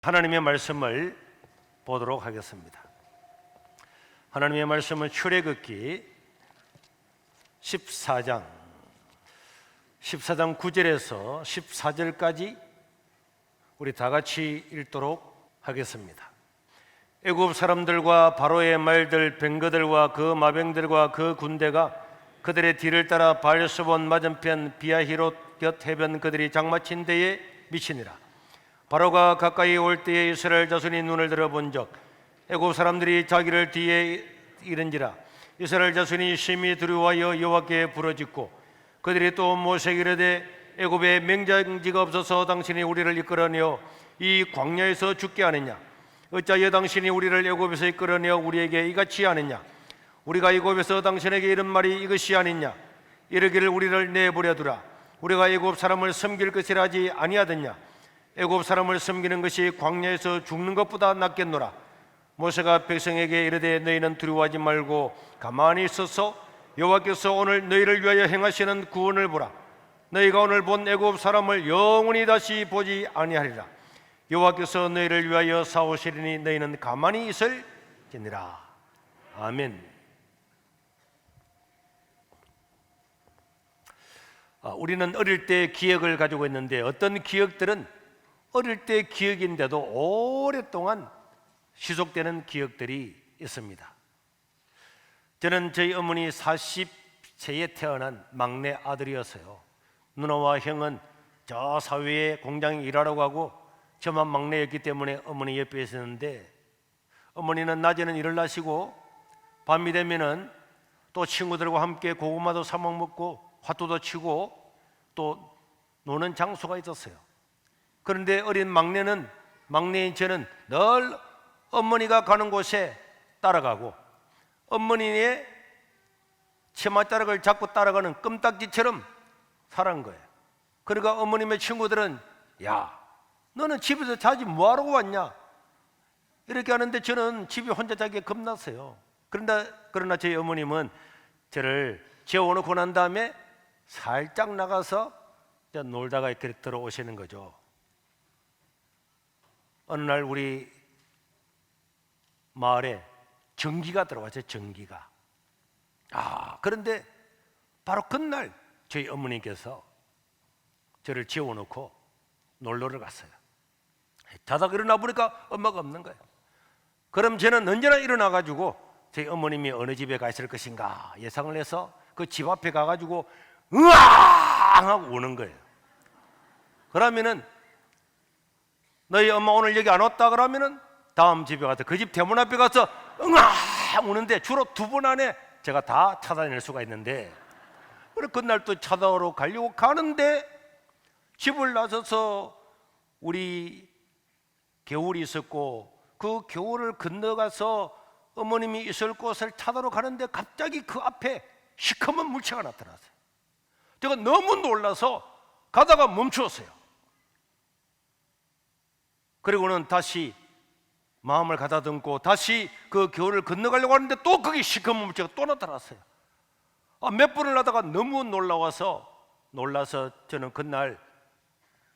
하나님의 말씀을 보도록 하겠습니다. 하나님의 말씀은 출애굽기 14장 9절에서 14절까지 우리 다 같이 읽도록 하겠습니다. 애굽 사람들과 바로의 말들, 병거들과 그 마병들과 그 군대가 그들의 뒤를 따라 바알스본 맞은편 비아히롯 곁 해변 그들이 장마친 데에 미치니라. 바로가 가까이 올 때에 이스라엘 자손이 눈을 들어본 적 애굽 사람들이 자기를 뒤에 이른지라. 이스라엘 자손이 심히 두려워하여 여호와께 부르짖고 그들이 또 모세에게 이르되 애굽에 맹장지가 없어서 당신이 우리를 이끌어내어 이 광야에서 죽게 하느냐? 어찌하여 당신이 우리를 애굽에서 이끌어내어 우리에게 이같이 하느냐? 우리가 애굽에서 당신에게 이른 말이 이것이 아니냐? 이르기를 우리를 내버려 두라. 우리가 애굽 사람을 섬길 것이라 하지 아니하더냐? 애굽 사람을 섬기는 것이 광야에서 죽는 것보다 낫겠노라. 모세가 백성에게 이르되 너희는 두려워하지 말고 가만히 있어서 여호와께서 오늘 너희를 위하여 행하시는 구원을 보라. 너희가 오늘 본 애굽 사람을 영원히 다시 보지 아니하리라. 여호와께서 너희를 위하여 싸우시리니 너희는 가만히 있을지니라. 아멘. 우리는 어릴 때 기억을 가지고 있는데 어떤 기억들은 어릴 때 기억인데도 오랫동안 지속되는 기억들이 있습니다. 저는 저희 어머니 40세에 태어난 막내 아들이었어요. 누나와 형은 저 사회에 공장에 일하러 가고 저만 막내였기 때문에 어머니 옆에 있었는데, 어머니는 낮에는 일을 하시고 밤이 되면은 또 친구들과 함께 고구마도 사 먹고 화투도 치고 또 노는 장소가 있었어요. 그런데 어린 막내인 저는 늘 어머니가 가는 곳에 따라가고 어머니의 치맛자락을 잡고 따라가는 껌딱지처럼 살아간 거예요. 그러니까 어머님의 친구들은 야, 너는 집에서 자지 뭐하러 왔냐? 이렇게 하는데 저는 집에 혼자 자기가 겁났어요. 그러나 저희 어머님은 저를 재워놓고 난 다음에 살짝 나가서 놀다가 이렇게 들어오시는 거죠. 어느 날 우리 마을에 전기가 들어왔죠. 전기가. 그런데 바로 그날 저희 어머니께서 저를 재워놓고 놀러를 갔어요. 자다가 일어나 보니까 엄마가 없는 거예요. 그럼 저는 언제나 일어나가지고 저희 어머님이 어느 집에 가 있을 것인가 예상을 해서 그 집 앞에 가가지고 으앙 하고 우는 거예요. 그러면은 너희 엄마 오늘 여기 안 왔다 그러면은 다음 집에 가서 그 집 대문 앞에 가서 응아 우는데 주로 2번 안에 제가 다 찾아낼 수가 있는데, 그래 그날 또 찾아오러 가려고 가는데 집을 나서서 우리 겨울이 있었고 그 겨울을 건너가서 어머님이 있을 곳을 찾아러 가는데 갑자기 그 앞에 시커먼 물체가 나타났어요. 제가 너무 놀라서 가다가 멈추었어요. 그리고는 다시 마음을 가다듬고 다시 그 겨울을 건너가려고 하는데 또 거기 시커먼 물체가 또 나타났어요. 몇 번을 하다가 너무 놀라서 저는 그날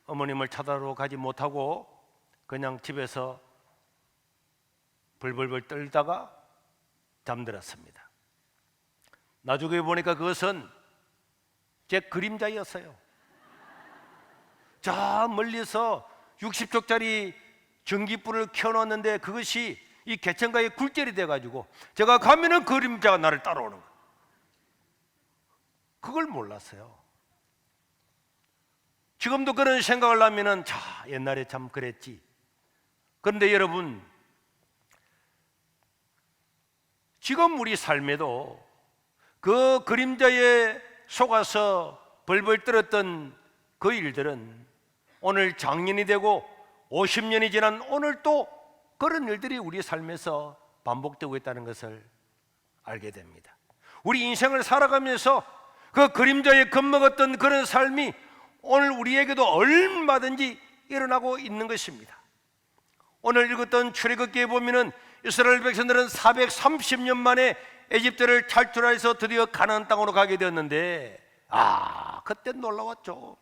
어머님을 찾아러 가지 못하고 그냥 집에서 벌벌벌 떨다가 잠들었습니다. 나중에 보니까 그것은 제 그림자였어요. 저 멀리서 60척짜리 전기불을 켜놓았는데 그것이 이 개천가에 굴절이 돼가지고 제가 가면은 그림자가 나를 따라오는 거예요. 그걸 몰랐어요. 지금도 그런 생각을 하면은 옛날에 참 그랬지. 그런데 여러분, 지금 우리 삶에도 그 그림자에 속아서 벌벌 떨었던 그 일들은 오늘 장년이 되고 50년이 지난 오늘 또 그런 일들이 우리 삶에서 반복되고 있다는 것을 알게 됩니다. 우리 인생을 살아가면서 그 그림자에 겁먹었던 그런 삶이 오늘 우리에게도 얼마든지 일어나고 있는 것입니다. 오늘 읽었던 출애굽기에 보면은 이스라엘 백성들은 430년 만에 에집트를 탈출해서 드디어 가나안 땅으로 가게 되었는데 그때 놀라웠죠.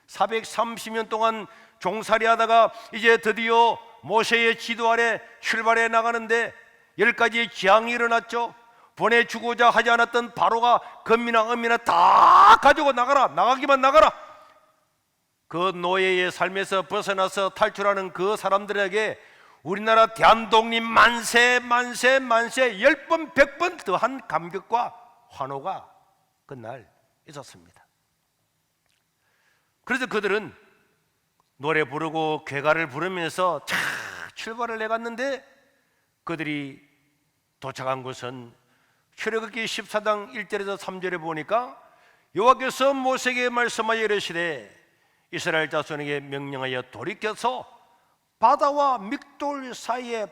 430년 동안 종살이 하다가 이제 드디어 모세의 지도 아래 출발해 나가는데 10가지의 재앙이 일어났죠. 보내주고자 하지 않았던 바로가 금이나 은이나 다 가지고 나가라, 나가기만 나가라. 그 노예의 삶에서 벗어나서 탈출하는 그 사람들에게 우리나라 대한독립 만세 10번 100번 더한 감격과 환호가 그날 있었습니다. 그래서 그들은 노래 부르고 괴가를 부르면서 차 출발을 해갔는데 그들이 도착한 곳은 출애굽기 14장 1절에서 3절에 보니까 여호와께서 모세에게 말씀하여 이르시되 이스라엘 자손에게 명령하여 돌이켜서 바다와 믹돌 사이에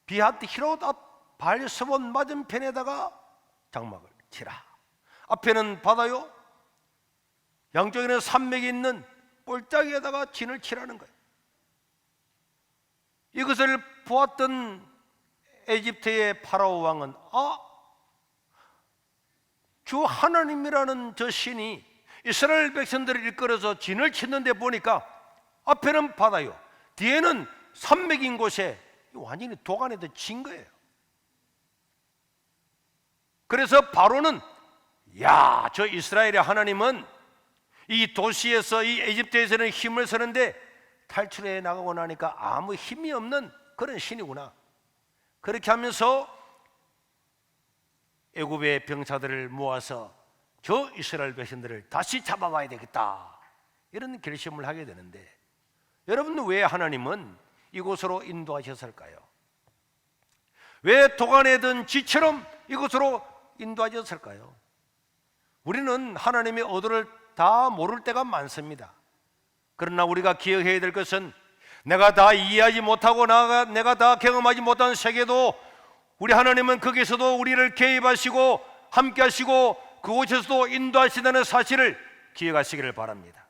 비핫 히롯 앞 발스본 맞은편에다가 장막을 치라. 앞에는 바다요, 양쪽에는 산맥이 있는 꼴짝이에다가 진을 치라는 거예요. 이것을 보았던 에집트의 파라오 왕은 주 하나님이라는 저 신이 이스라엘 백성들을 이끌어서 진을 치는데 보니까 앞에는 바다요, 뒤에는 산맥인 곳에 완전히 도가니도 진 거예요. 그래서 바로는 야, 저 이스라엘의 하나님은 이 도시에서, 이 에집트에서는 힘을 쓰는데 탈출해 나가고 나니까 아무 힘이 없는 그런 신이구나. 그렇게 하면서 애굽의 병사들을 모아서 저 이스라엘 백성들을 다시 잡아와야 되겠다, 이런 결심을 하게 되는데, 여러분 왜 하나님은 이곳으로 인도하셨을까요? 왜 도가내든 쥐처럼 이곳으로 인도하셨을까요? 우리는 하나님의 의도를 다 모를 때가 많습니다. 그러나 우리가 기억해야 될 것은 내가 다 이해하지 못하고 내가 다 경험하지 못한 세계도 우리 하나님은 거기서도 우리를 개입하시고 함께 하시고 그곳에서도 인도하시다는 사실을 기억하시기를 바랍니다.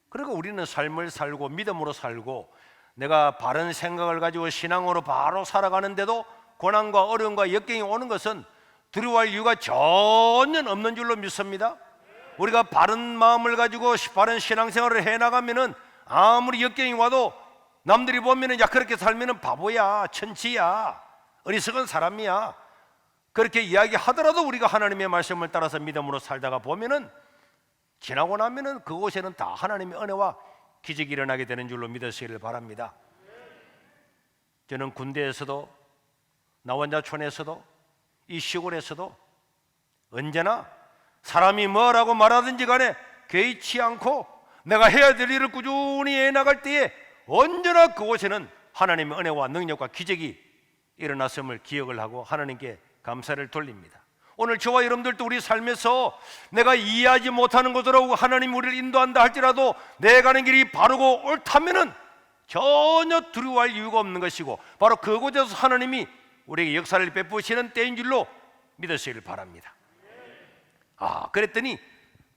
그리고 우리는 삶을 살고 믿음으로 살고 내가 바른 생각을 가지고 신앙으로 바로 살아가는데도 고난과 어려움과 역경이 오는 것은 두려워할 이유가 전혀 없는 줄로 믿습니다. 우리가 바른 마음을 가지고 바른 신앙생활을 해나가면은 아무리 역경이 와도 남들이 보면은 야, 그렇게 살면은 바보야, 천치야, 어리석은 사람이야, 그렇게 이야기하더라도 우리가 하나님의 말씀을 따라서 믿음으로 살다가 보면은 지나고 나면은 그곳에는 다 하나님의 은혜와 기적이 일어나게 되는 줄로 믿으시기를 바랍니다. 저는 군대에서도 나원자촌에서도 이 시골에서도 언제나 사람이 뭐라고 말하든지 간에 개의치 않고 내가 해야 될 일을 꾸준히 해나갈 때에 언제나 그곳에는 하나님의 은혜와 능력과 기적이 일어났음을 기억을 하고 하나님께 감사를 돌립니다. 오늘 저와 여러분들도 우리 삶에서 내가 이해하지 못하는 것으로 하나님이 우리를 인도한다 할지라도 내 가는 길이 바르고 옳다면은 전혀 두려워할 이유가 없는 것이고 바로 그곳에서 하나님이 우리에게 역사를 베푸시는 때인 줄로 믿으시길 바랍니다. 그랬더니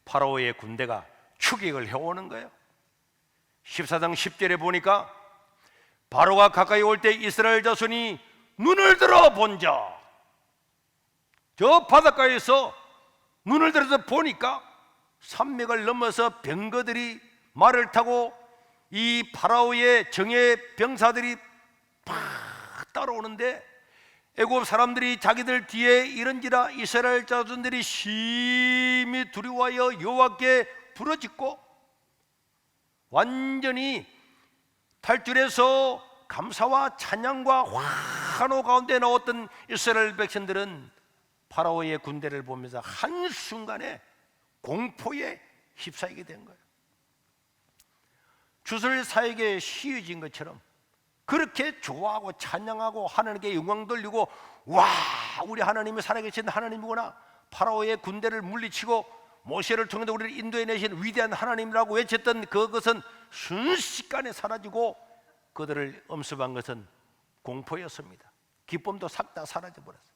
파라오의 군대가 추격을 해오는 거예요. 14장 10절에 보니까 바로가 가까이 올 때 이스라엘 자손이 눈을 들어 본자, 저 바닷가에서 눈을 들어서 보니까 산맥을 넘어서 병거들이 말을 타고 이 파라오의 정예 병사들이 팍 따라오는데 애굽 사람들이 자기들 뒤에 이른지라 이스라엘 자손들이 심히 두려워하여 여호와께 부르짖고 완전히 탈출해서 감사와 찬양과 환호 가운데 나왔던 이스라엘 백성들은 파라오의 군대를 보면서 한순간에 공포에 휩싸이게 된 거예요. 주술사에게 시해진 것처럼 그렇게 좋아하고 찬양하고 하나님께 영광 돌리고 와, 우리 하나님이 살아계신 하나님이구나, 파라오의 군대를 물리치고 모세를 통해서 우리를 인도해내신 위대한 하나님이라고 외쳤던 그것은 순식간에 사라지고 그들을 엄습한 것은 공포였습니다. 기쁨도 싹 다 사라져버렸어요.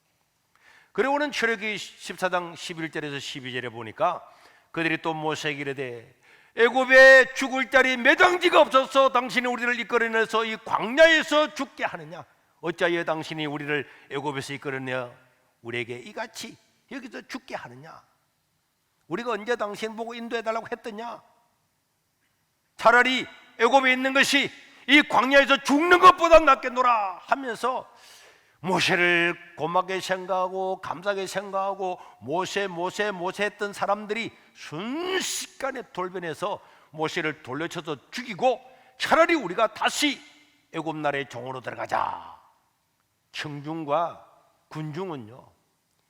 그리고는 출애굽기 14장 11절에서 12절에 보니까 그들이 또 모세에게 이르되 애굽에 죽을 자리 매장지가 없어서 당신이 우리를 이끌어내서 이 광야에서 죽게 하느냐, 어찌하여 당신이 우리를 애굽에서 이끌어내어 우리에게 이같이 여기서 죽게 하느냐, 우리가 언제 당신 보고 인도해달라고 했더냐, 차라리 애굽에 있는 것이 이 광야에서 죽는 것보다 낫겠노라 하면서 모세를 고맙게 생각하고 감사하게 생각하고 모세 했던 사람들이 순식간에 돌변해서 모세를 돌려쳐서 죽이고 차라리 우리가 다시 애굽 나라의 종으로 들어가자. 청중과 군중은요,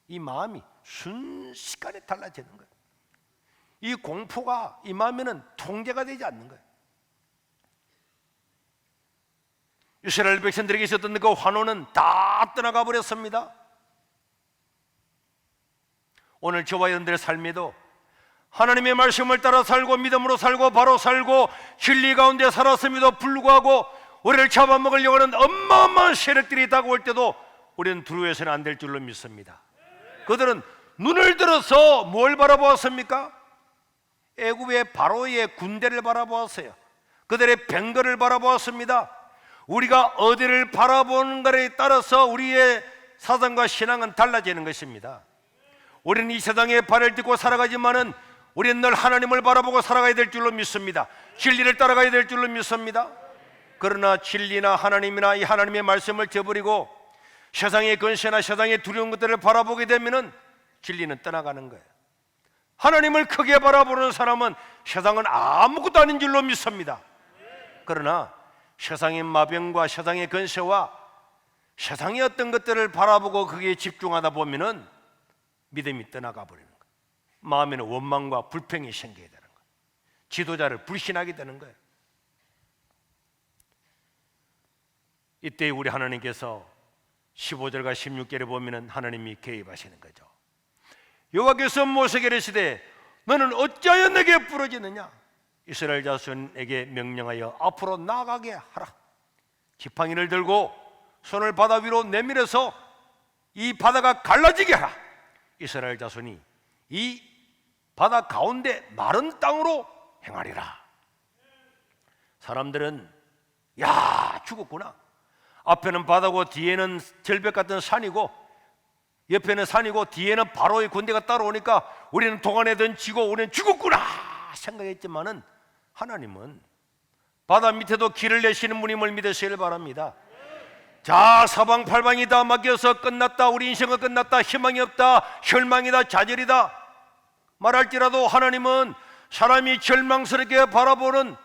이 마음이 순식간에 달라지는 거예요. 이 공포가 임하면은 통제가 되지 않는 거예요. 이스라엘 백성들에게 있었던 그 환호는 다 떠나가 버렸습니다. 오늘 저와 여러분들의 삶에도 하나님의 말씀을 따라 살고 믿음으로 살고 바로 살고 진리 가운데 살았음에도 불구하고 우리를 잡아먹으려고 하는 어마어마한 세력들이 다가올 때도 우리는 두려워해서는 안 될 줄로 믿습니다. 그들은 눈을 들어서 뭘 바라보았습니까? 애굽의 바로의 군대를 바라보았어요. 그들의 병거를 바라보았습니다. 우리가 어디를 바라보는가에 따라서 우리의 사상과 신앙은 달라지는 것입니다. 우리는 이 세상에 발을 딛고 살아가지만은 우리는 늘 하나님을 바라보고 살아가야 될 줄로 믿습니다. 진리를 따라가야 될 줄로 믿습니다. 그러나 진리나 하나님이나 이 하나님의 말씀을 저버리고 세상의 근세나 세상의 두려운 것들을 바라보게 되면은 진리는 떠나가는 거예요. 하나님을 크게 바라보는 사람은 세상은 아무것도 아닌 줄로 믿습니다. 그러나 세상의 마병과 세상의 근세와 세상의 어떤 것들을 바라보고 거기에 집중하다 보면은 믿음이 떠나가 버리는 거예요. 마음에는 원망과 불평이 생기게 되는 거예요. 지도자를 불신하게 되는 거예요. 이때 우리 하나님께서 15절과 16절에 보면은 하나님이 개입하시는 거죠. 여호와께서 모세에게 이르시되 너는 어찌하여 내게 부르짖느냐? 이스라엘 자손에게 명령하여 앞으로 나아가게 하라. 지팡이를 들고 손을 바다 위로 내밀어서 이 바다가 갈라지게 하라. 이스라엘 자손이 이 바다 가운데 마른 땅으로 행하리라. 사람들은 야, 죽었구나. 앞에는 바다고 뒤에는 절벽 같은 산이고 옆에는 산이고 뒤에는 바로의 군대가 따라오니까 우리는 동안에 던지고 우리는 죽었구나 생각했지만은 하나님은 바다 밑에도 길을 내시는 분임을 믿으시길 바랍니다. 자, 사방팔방이 다 막혀서 끝났다, 우리 인생은 끝났다, 희망이 없다, 절망이다, 좌절이다 말할지라도 하나님은 사람이 절망스럽게 바라보는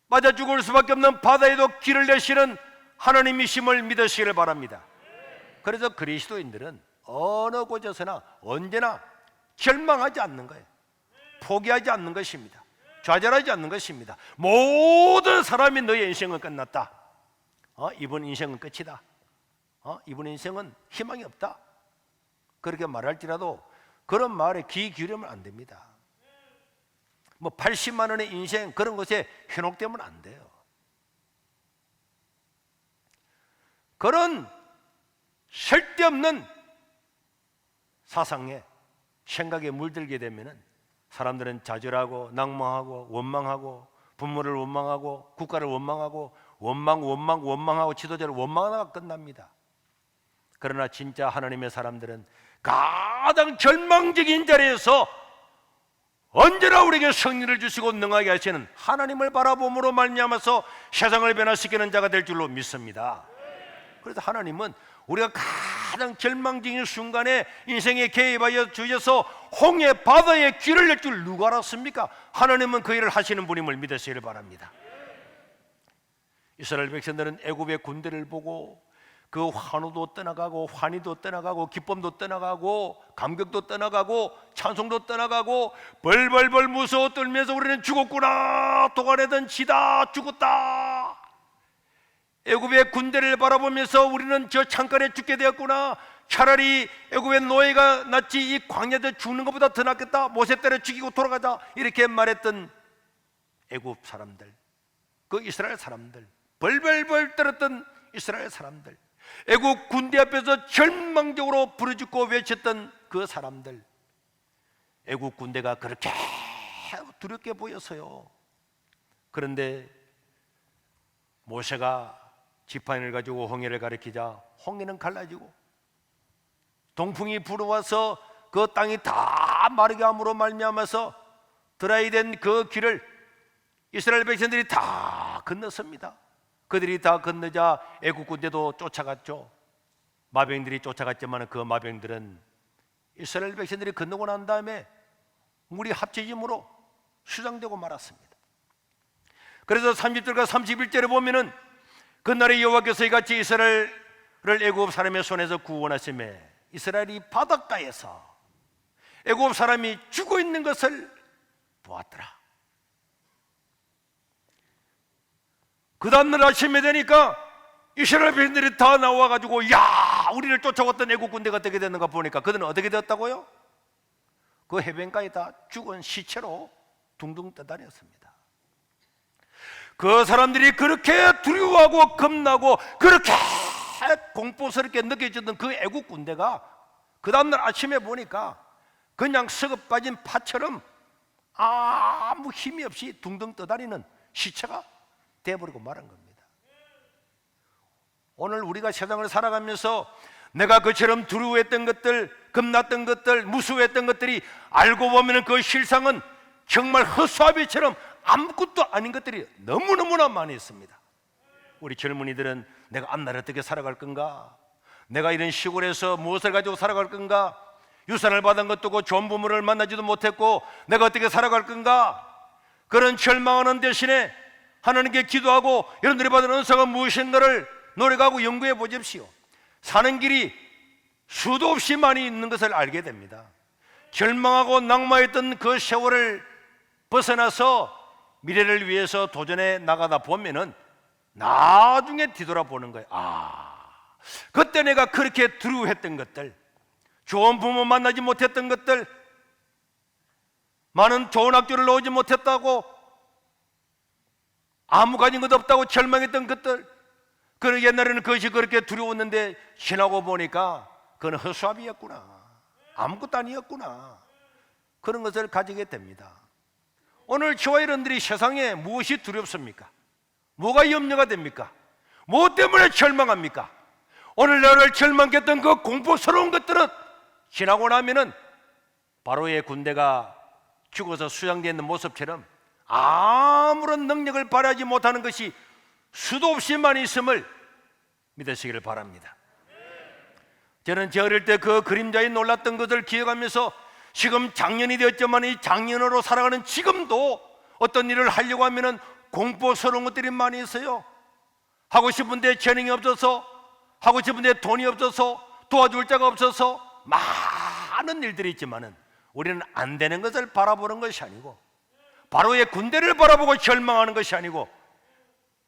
맞아 죽을 수밖에 없는 바다에도 길을 내시는 하나님이심을 믿으시길 바랍니다. 그래서 그리스도인들은 어느 곳에서나 언제나 절망하지 않는 거예요. 포기하지 않는 것입니다. 좌절하지 않는 것입니다. 모든 사람이 너의 인생은 끝났다, 이번 인생은 끝이다, 이번 인생은 희망이 없다, 그렇게 말할지라도 그런 말에 귀 기울이면 안 됩니다. 뭐 80만 원의 인생 그런 것에 현혹되면 안 돼요. 그런 쓸데없는 사상에 생각에 물들게 되면은 사람들은 좌절하고 낭망하고 원망하고 부모를 원망하고 국가를 원망하고 원망하고 지도자를 원망하다가 끝납니다. 그러나 진짜 하나님의 사람들은 가장 절망적인 자리에서 언제나 우리에게 승리를 주시고 능하게 하시는 하나님을 바라봄으로 말미암아서 세상을 변화시키는 자가 될 줄로 믿습니다. 그래서 하나님은 우리가 가장 절망적인 순간에 인생에 개입하여 주셔서 홍해 바다에 길을 낼 줄 누가 알았습니까? 하나님은 그 일을 하시는 분임을 믿으시길 바랍니다. 이스라엘 백성들은 애굽의 군대를 보고 그 환호도 떠나가고 환희도 떠나가고 기쁨도 떠나가고 감격도 떠나가고 찬송도 떠나가고 벌벌벌 무서워 떨면서 우리는 죽었구나, 도가내던 지다, 죽었다. 애굽의 군대를 바라보면서 우리는 저 창간에 죽게 되었구나, 차라리 애굽의 노예가 낫지 이 광야에서 죽는 것보다 더 낫겠다, 모세 때려 죽이고 돌아가자, 이렇게 말했던 애굽 사람들, 그 이스라엘 사람들, 벌벌벌 떨었던 이스라엘 사람들, 애국 군대 앞에서 절망적으로 부르짖고 외쳤던 그 사람들, 애국 군대가 그렇게 두렵게 보였어요. 그런데 모세가 지팡이를 가지고 홍해를 가리키자 홍해는 갈라지고 동풍이 불어와서 그 땅이 다 마르게 함으로 말미암아서 드라이된 그 길을 이스라엘 백성들이 다 건넜습니다. 그들이 다 건너자 애국 군대도 쫓아갔죠. 마병들이 쫓아갔지만 그 마병들은 이스라엘 백성들이 건너고 난 다음에 물이 합쳐짐으로 수장되고 말았습니다. 그래서 30절과 31절에 보면은 그날에 여호와께서 이같이 이스라엘을 애굽 사람의 손에서 구원하시매 이스라엘이 바닷가에서 애굽 사람이 죽어 있는 것을 보았더라. 그 다음날 아침에 되니까 이스라엘 백성들이 다 나와가지고 야, 우리를 쫓아왔던 애국 군대가 어떻게 됐는가 보니까 그들은 어떻게 되었다고요? 그 해변가에 다 죽은 시체로 둥둥 떠다녔습니다. 그 사람들이 그렇게 두려워하고 겁나고 그렇게 공포스럽게 느껴졌던 그 애국 군대가 그 다음날 아침에 보니까 그냥 썩어 빠진 파처럼 아무 힘이 없이 둥둥 떠다니는 시체가 되어버리고 말한 겁니다. 오늘 우리가 세상을 살아가면서 내가 그처럼 두려워했던 것들, 겁났던 것들, 무서워했던 것들이 알고 보면 그 실상은 정말 허수아비처럼 아무것도 아닌 것들이 너무너무나 많이 있습니다. 우리 젊은이들은 내가 앞날 어떻게 살아갈 건가? 내가 이런 시골에서 무엇을 가지고 살아갈 건가? 유산을 받은 것도 없고 좋은 부모를 만나지도 못했고 내가 어떻게 살아갈 건가? 그런 절망하는 대신에 하나님께 기도하고 여러분들이 받은 은사가 무엇인가를 노력하고 연구해 보십시오. 사는 길이 수도 없이 많이 있는 것을 알게 됩니다. 절망하고 낙마했던 그 세월을 벗어나서 미래를 위해서 도전해 나가다 보면은 나중에 뒤돌아보는 거예요. 그때 내가 그렇게 두려워했던 것들, 좋은 부모 만나지 못했던 것들, 많은 좋은 학교를 나오지 못했다고, 아무 가진 것 없다고 절망했던 것들, 그 옛날에는 그것이 그렇게 두려웠는데 지나고 보니까 그건 허수아비였구나, 아무것도 아니었구나, 그런 것을 가지게 됩니다. 오늘 저와 여러분들이 세상에 무엇이 두렵습니까? 뭐가 염려가 됩니까? 무엇 때문에 절망합니까? 오늘 나를 절망했던 그 공포스러운 것들은 지나고 나면은 바로의 군대가 죽어서 수장되어 있는 모습처럼 아무런 능력을 발휘하지 못하는 것이 수도 없이 많이 있음을 믿으시기를 바랍니다. 저는 제 어릴 때 그 그림자에 놀랐던 것을 기억하면서 지금 장년이 되었지만 이 장년으로 살아가는 지금도 어떤 일을 하려고 하면은 공포스러운 것들이 많이 있어요. 하고 싶은데 재능이 없어서, 하고 싶은데 돈이 없어서, 도와줄 자가 없어서 많은 일들이 있지만은 우리는 안 되는 것을 바라보는 것이 아니고 바로의 군대를 바라보고 절망하는 것이 아니고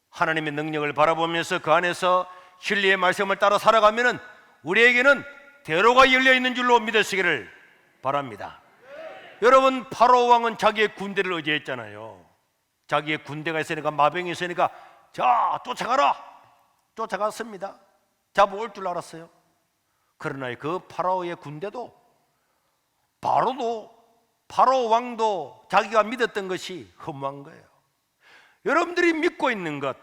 하나님의 능력을 바라보면서 그 안에서 진리의 말씀을 따라 살아가면은 우리에게는 대로가 열려 있는 줄로 믿으시기를 바랍니다. 여러분, 파로 왕은 자기의 군대를 의지했잖아요. 자기의 군대가 있으니까, 마병이 있으니까 자, 쫓아가라, 쫓아갔습니다. 잡아올 줄 알았어요. 그러나 그 파라오의 군대도, 파로 왕도 자기가 믿었던 것이 허무한 거예요. 여러분들이 믿고 있는 것,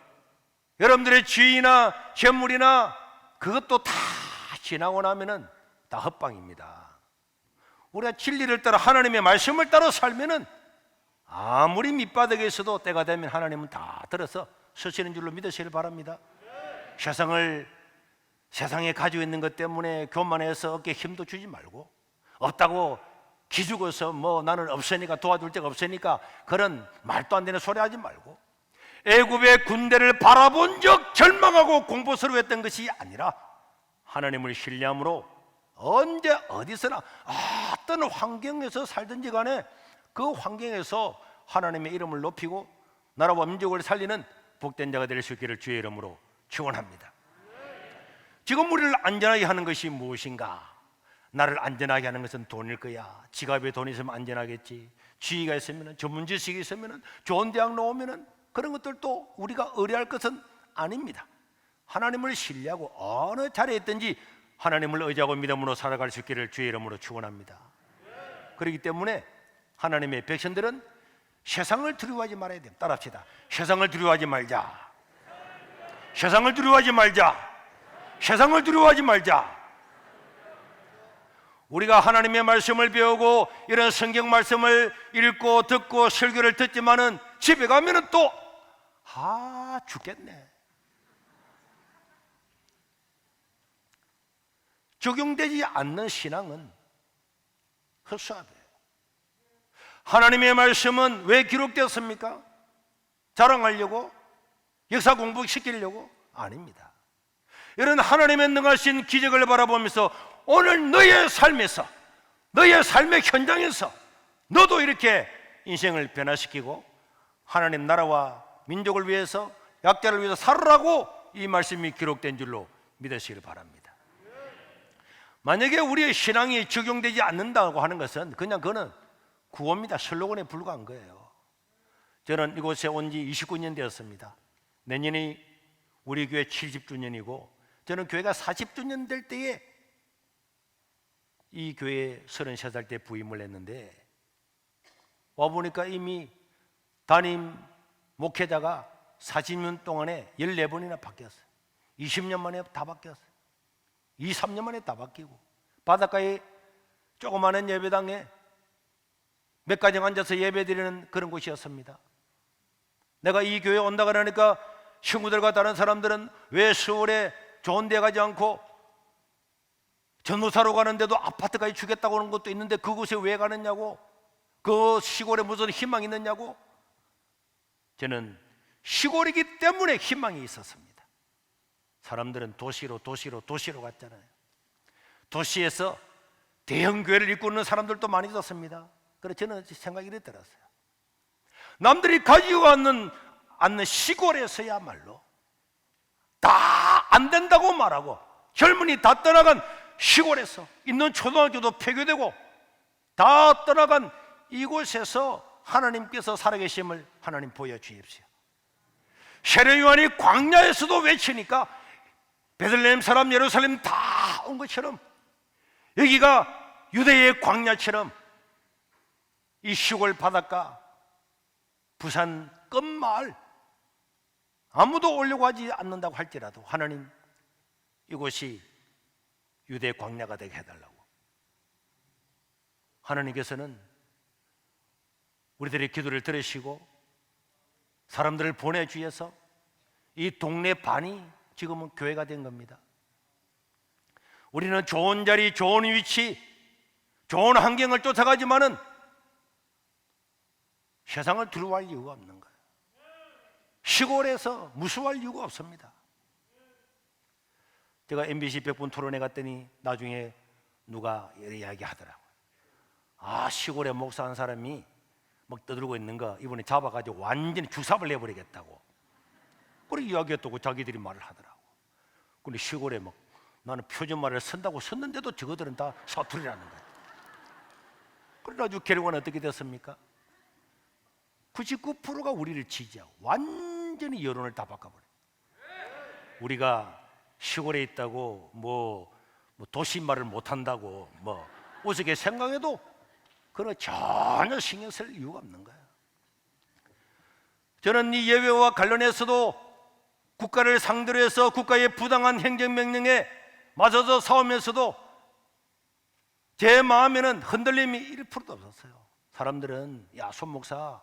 여러분들의 지위나 재물이나 그것도 다 지나고 나면은 다 헛방입니다. 우리가 진리를 따라 하나님의 말씀을 따라 살면은 아무리 밑바닥에 있어도 때가 되면 하나님은 다 들어서 서시는 줄로 믿으시길 바랍니다. 세상에 가지고 있는 것 때문에 교만해서 어깨에 힘도 주지 말고, 없다고 기죽어서 뭐 나는 없으니까, 도와줄 데가 없으니까 그런 말도 안 되는 소리 하지 말고, 애굽의 군대를 바라본 적 절망하고 공포스러워했던 것이 아니라 하나님을 신뢰함으로 언제 어디서나 어떤 환경에서 살든지 간에 그 환경에서 하나님의 이름을 높이고 나라와 민족을 살리는 복된 자가 될 수 있기를 주의 이름으로 축원합니다. 지금 우리를 안전하게 하는 것이 무엇인가? 나를 안전하게 하는 것은 돈일 거야. 지갑에 돈이 있으면 안전하겠지. 지위가 있으면, 전문 지식이 있으면, 좋은 대학 나오면 그런 것들도 우리가 의뢰할 것은 아닙니다. 하나님을 신뢰하고 어느 자리에 있든지 하나님을 의지하고 믿음으로 살아갈 수 있기를 주의 이름으로 축원합니다. 그렇기 때문에 하나님의 백성들은 세상을 두려워하지 말아야 돼요. 따라합시다. 세상을 두려워하지 말자. 세상을 두려워하지 말자. 세상을 두려워하지 말자. 우리가 하나님의 말씀을 배우고 이런 성경 말씀을 읽고 듣고 설교를 듣지만은 집에 가면은 또 죽겠네. 적용되지 않는 신앙은 헛수합이에요. 하나님의 말씀은 왜 기록되었습니까? 자랑하려고? 역사 공부시키려고? 아닙니다. 이런 하나님의 능하신 기적을 바라보면서 오늘 너의 삶에서, 너의 삶의 현장에서 너도 이렇게 인생을 변화시키고 하나님 나라와 민족을 위해서, 약자를 위해서 살으라고 이 말씀이 기록된 줄로 믿으시길 바랍니다. 만약에 우리의 신앙이 적용되지 않는다고 하는 것은 그냥 그거는 구호입니다. 슬로건에 불과한 거예요. 저는 이곳에 온 지 29년 되었습니다. 내년이 우리 교회 70주년이고 저는 교회가 40주년 될 때에 이 교회에 33살 때 부임을 했는데 와보니까 이미 담임 목회자가 40년 동안에 14번이나 바뀌었어요. 20년 만에 다 바뀌었어요. 2, 3년 만에 다 바뀌고 바닷가에 조그마한 예배당에 몇 가정 앉아서 예배드리는 그런 곳이었습니다. 내가 이 교회에 온다 그러니까 친구들과 다른 사람들은 왜 서울에 좋은 데 가지 않고 전도사로 가는데도 아파트까지 주겠다고 하는 것도 있는데 그곳에 왜 가느냐고, 그 시골에 무슨 희망이 있느냐고. 저는 시골이기 때문에 희망이 있었습니다. 사람들은 도시로 갔잖아요. 도시에서 대형 교회를 이끄는 사람들도 많이 있었습니다. 그래서 저는 생각이 이렇게 들었어요. 남들이 가지고 않는 시골에서야말로 다 안 된다고 말하고 젊은이 다 떠나간 시골에서 있는 초등학교도 폐교되고 다 떠나간 이곳에서 하나님께서 살아계심을 하나님 보여주십시오. 세례 요한이 광야에서도 외치니까 베들레헴 사람, 예루살렘 다 온 것처럼 여기가 유대의 광야처럼 이 시골 바닷가 부산 끝마을 아무도 오려고 하지 않는다고 할지라도 하나님 이곳이 유대 광야가 되게 해달라고. 하나님께서는 우리들의 기도를 들으시고 사람들을 보내주셔서 이 동네 반이 지금은 교회가 된 겁니다. 우리는 좋은 자리, 좋은 위치, 좋은 환경을 쫓아가지만은 세상을 두려워할 이유가 없는 거예요. 시골에서 무서워할 이유가 없습니다. 제가 MBC 100분 토론회 갔더니 나중에 누가 이야기 하더라고요. 시골에 목사 한 사람이 막 떠들고 있는 거 이번에 잡아가지고 완전히 주삽을 내버리겠다고 그렇게 이야기했다고 자기들이 말을 하더라고. 근데 시골에 막 나는 표준말을 쓴다고 썼는데도 저거들은 다 사투리라는 거예요. 그래가지고 결과는 어떻게 됐습니까? 99%가 우리를 지지하고 완전히 여론을 다 바꿔버려요. 우리가 시골에 있다고 뭐 도시말을 못한다고 우습게 생각해도 그런 전혀 신경 쓸 이유가 없는 거예요. 저는 이 예배와 관련해서도 국가를 상대로 해서 국가의 부당한 행정명령에 맞서서 싸우면서도 제 마음에는 흔들림이 1%도 없었어요. 사람들은 손 목사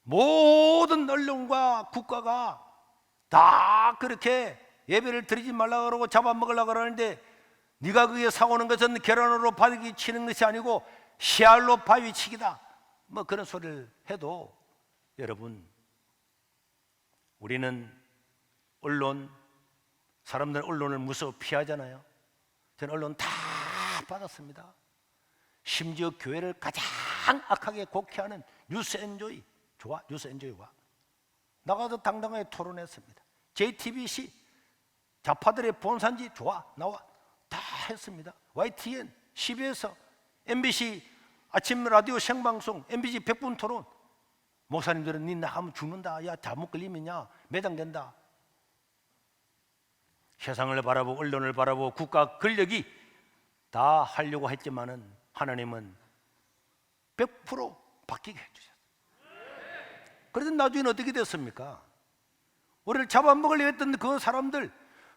모든 언론과 국가가 다 그렇게 예배를 드리지 말라 그러고 잡아먹으려고 그러는데 네가 그게 사오는 것은 계란으로 바위 치는 것이 아니고 씨알로 바위 치기다 그런 소리를 해도 여러분 우리는 사람들은 언론을 무서워 피하잖아요. 저는 언론 다 받았습니다. 심지어 교회를 가장 악하게 곡해하는 뉴스엔조이 좋아, 뉴스엔조이와 나가서 당당하게 토론했습니다. JTBC 좌파들의 본산지 좋아 나와 다 했습니다. YTN, CBS, MBC 아침 라디오 생방송, MBC 100분 토론. 목사님들은 니 나가면 죽는다, 야 잘못 걸리면야 매장된다. 세상을 바라보고 언론을 바라보고 국가 권력이 다 하려고 했지만은 하나님은 100% 바뀌게 해주셨어요. 그래서 나중에는 어떻게 됐습니까? 우리를 잡아먹으려고 했던 그 사람들,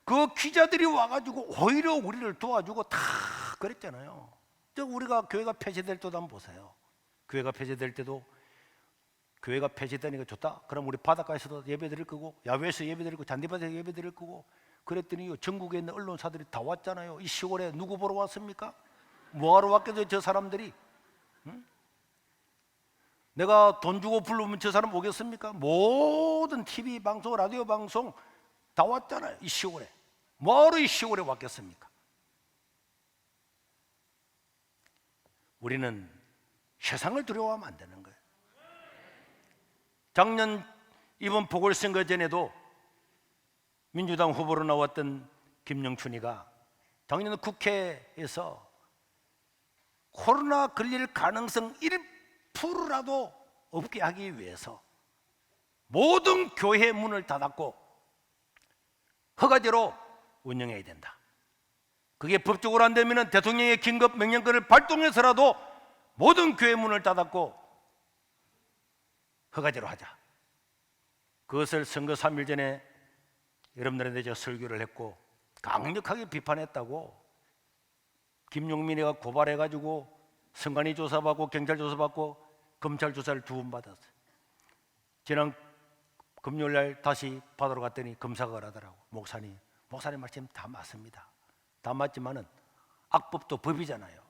그 기자들이 와가지고 오히려 우리를 도와주고 다 그랬잖아요. 우리가 교회가 폐쇄될 때도 한번 보세요. 교회가 폐쇄될 때도 교회가 폐지되니까 좋다. 그럼 우리 바닷가에서도 예배 드릴 거고, 야외에서 예배 드릴 거고, 잔디밭에서 예배 드릴 거고. 그랬더니 전국에 있는 언론사들이 다 왔잖아요. 이 시골에 누구 보러 왔습니까? 뭐하러 왔겠어요, 저 사람들이? 응? 내가 돈 주고 부르면 저 사람 오겠습니까? 모든 TV 방송, 라디오 방송 다 왔잖아요, 이 시골에. 뭐하러 이 시골에 왔겠습니까? 우리는 세상을 두려워하면 안 되는 거예요. 작년 이번 보궐선거 전에도 민주당 후보로 나왔던 김영춘이가 작년 국회에서 코로나 걸릴 가능성 1%라도 없게 하기 위해서 모든 교회 문을 닫았고 허가제로 운영해야 된다. 그게 법적으로 안 되면 대통령의 긴급 명령권을 발동해서라도 모든 교회 문을 닫았고 허가제로 하자. 그것을 선거 3일 전에 여러분들한테 제가 설교를 했고 강력하게 비판했다고. 김용민이가 고발해가지고 선관위 조사받고 경찰 조사받고 검찰 조사를 2번 받았어요. 지난 금요일날 다시 받으러 갔더니 검사가 그러더라고. 목사님 말씀 다 맞습니다. 다 맞지만은 악법도 법이잖아요.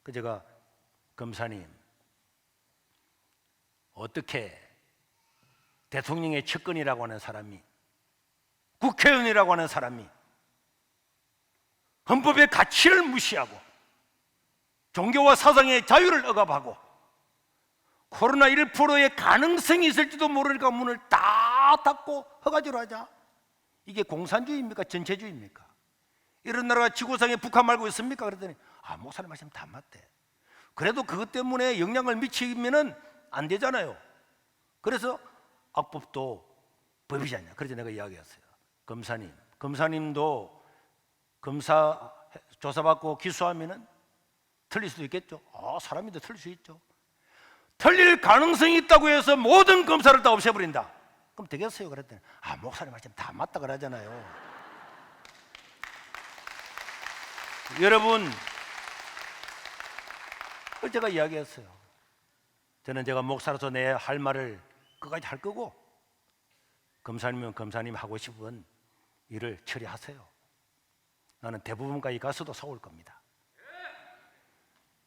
그 제가 검사님 어떻게 대통령의 측근이라고 하는 사람이, 국회의원이라고 하는 사람이 헌법의 가치를 무시하고 종교와 사상의 자유를 억압하고 코로나 1%의 가능성이 있을지도 모르니까 문을 다 닫고 허가제로 하자. 이게 공산주의입니까? 전체주의입니까? 이런 나라가 지구상에 북한 말고 있습니까? 그랬더니 목사님 말씀 다 맞대. 그래도 그것 때문에 영향을 미치면 안 되잖아요. 그래서 악법도 법이잖냐. 그래서 내가 이야기했어요. 검사님도 검사 조사받고 기소하면은 틀릴 수도 있겠죠. 사람인데 틀릴 수 있죠. 틀릴 가능성이 있다고 해서 모든 검사를 다 없애버린다. 그럼 되겠어요? 그랬더니 목사님 말씀 다 맞다 그러잖아요. 여러분, 제가 이야기했어요. 저는 제가 목사로서 내 할 말을 끝까지 할 거고, 검사님은 검사님 하고 싶은 일을 처리하세요. 나는 대부분까지 가서도 싸울 겁니다.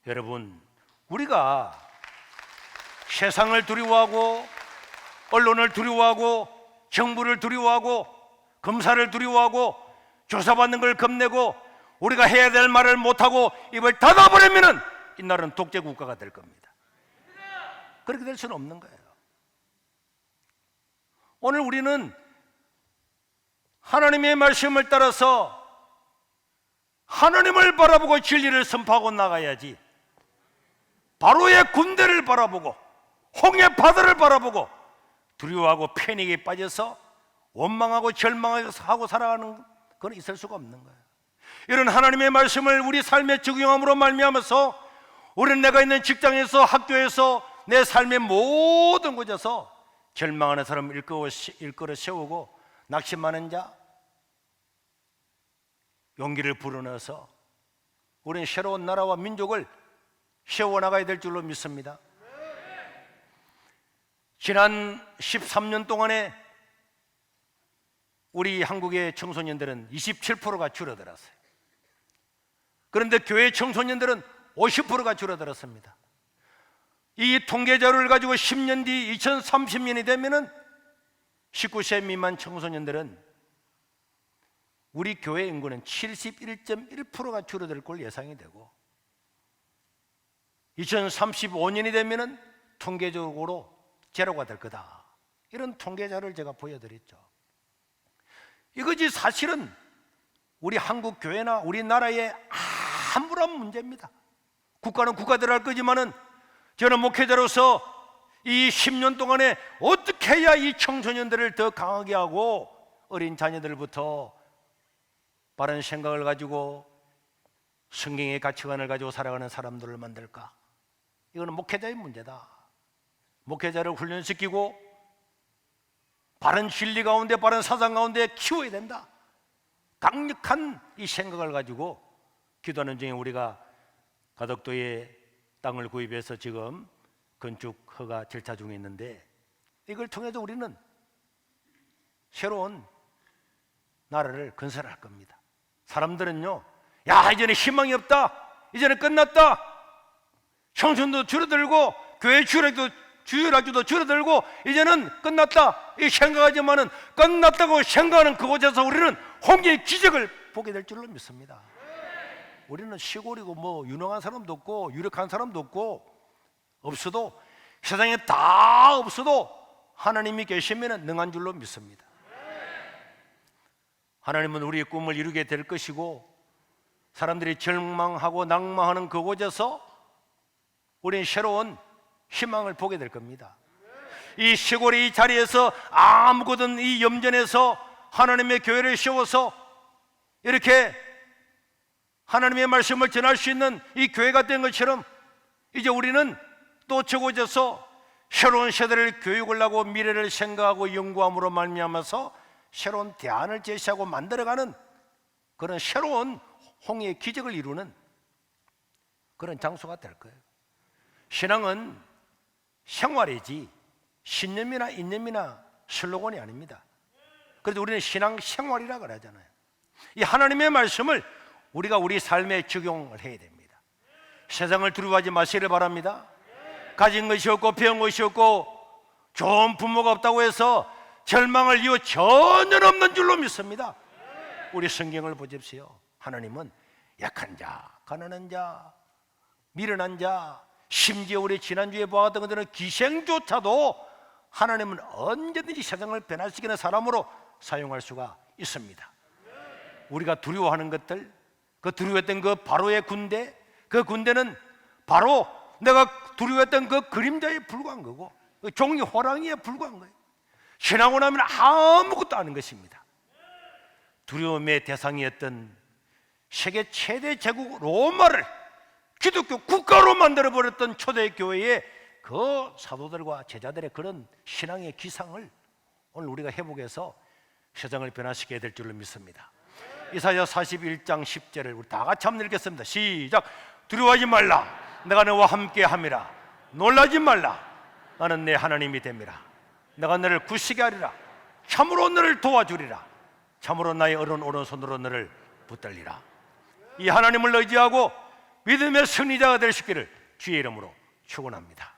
여러분, 우리가 세상을 두려워하고 언론을 두려워하고 정부를 두려워하고 검사를 두려워하고 조사받는 걸 겁내고 우리가 해야 될 말을 못하고 입을 닫아버리면 이 나라는 독재 국가가 될 겁니다. 그렇게 될 수는 없는 거예요. 오늘 우리는 하나님의 말씀을 따라서 하나님을 바라보고 진리를 선포하고 나가야지, 바로의 군대를 바라보고 홍해 바다를 바라보고 두려워하고 패닉에 빠져서 원망하고 절망하고 살아가는 건 있을 수가 없는 거예요. 이런 하나님의 말씀을 우리 삶에 적용함으로 말미암아서 우리는 내가 있는 직장에서, 학교에서, 내 삶의 모든 곳에서 절망하는 사람을 일컬어 세우고 낙심하는 자, 용기를 불어넣어서 우리는 새로운 나라와 민족을 세워나가야 될 줄로 믿습니다. 지난 13년 동안에 우리 한국의 청소년들은 27%가 줄어들었어요. 그런데 교회 청소년들은 50%가 줄어들었습니다. 이 통계 자료를 가지고 10년 뒤 2030년이 되면은 19세 미만 청소년들은 우리 교회 인구는 71.1%가 줄어들 걸 예상이 되고 2035년이 되면은 통계적으로 제로가 될 거다. 이런 통계 자료를 제가 보여드렸죠. 이것이 사실은 우리 한국 교회나 우리나라의 아무런 문제입니다. 국가는 국가대로 할 거지만은 저는 목회자로서 이 10년 동안에 어떻게 해야 이 청소년들을 더 강하게 하고 어린 자녀들부터 바른 생각을 가지고 성경의 가치관을 가지고 살아가는 사람들을 만들까? 이거는 목회자의 문제다. 목회자를 훈련시키고 바른 진리 가운데, 바른 사상 가운데 키워야 된다. 강력한 이 생각을 가지고 기도하는 중에 우리가 가덕도에 땅을 구입해서 지금 건축 허가 절차 중에 있는데 이걸 통해서 우리는 새로운 나라를 건설할 겁니다. 사람들은요, 야, 이제는 희망이 없다, 이제는 끝났다, 청춘도 줄어들고 교회 주일학교도 줄어들고 이제는 끝났다 이 생각하지만은, 끝났다고 생각하는 그곳에서 우리는 홍해의 기적을 보게 될 줄로 믿습니다. 우리는 시골이고 뭐 유능한 사람도 없고 유력한 사람도 없고 없어도, 세상에 다 없어도 하나님이 계시면 능한 줄로 믿습니다. 하나님은 우리의 꿈을 이루게 될 것이고, 사람들이 절망하고 낭망하는 그곳에서 우리는 새로운 희망을 보게 될 겁니다. 이 시골의 이 자리에서 아무거든 이 염전에서 하나님의 교회를 세워서 이렇게 하나님의 말씀을 전할 수 있는 이 교회가 된 것처럼, 이제 우리는 또 저곳에서 새로운 세대를 교육을 하고 미래를 생각하고 연구함으로 말미암아서 새로운 대안을 제시하고 만들어가는 그런 새로운 홍해의 기적을 이루는 그런 장소가 될 거예요. 신앙은 생활이지 신념이나 인념이나 슬로건이 아닙니다. 그래도 우리는 신앙 생활이라 그러잖아요. 이 하나님의 말씀을 우리가 우리 삶에 적용을 해야 됩니다. 세상을 두려워하지 마시기를 바랍니다. 가진 것이 없고 배운 것이 없고 좋은 부모가 없다고 해서 절망을 이유 전혀 없는 줄로 믿습니다. 우리 성경을 보십시오. 하나님은 약한 자, 가난한 자, 미련한 자, 심지어 우리 지난주에 보았던 것들은 기생조차도 하나님은 언제든지 세상을 변화시키는 사람으로 사용할 수가 있습니다. 우리가 두려워하는 것들, 그 두려워했던 그 바로의 군대, 그 군대는 바로 내가 두려워했던 그 그림자에 불과한 거고, 그 종이 호랑이에 불과한 거예요. 지나고 나면 아무것도 아닌 것입니다. 두려움의 대상이었던 세계 최대 제국 로마를 기독교 국가로 만들어버렸던 초대교회의 그 사도들과 제자들의 그런 신앙의 기상을 오늘 우리가 회복해서 세상을 변화시켜야 될 줄로 믿습니다. 이사야 41장 10절을 우리 다 같이 한번 읽겠습니다. 시작. 두려워하지 말라, 내가 너와 함께 함이라. 놀라지 말라, 나는 내 하나님이 됨이라. 내가 너를 굳세게 하리라. 참으로 너를 도와주리라. 참으로 나의 오른손으로 너를 붙들리라. 이 하나님을 의지하고 믿음의 승리자가 될 수 있기를 주의 이름으로 축원합니다.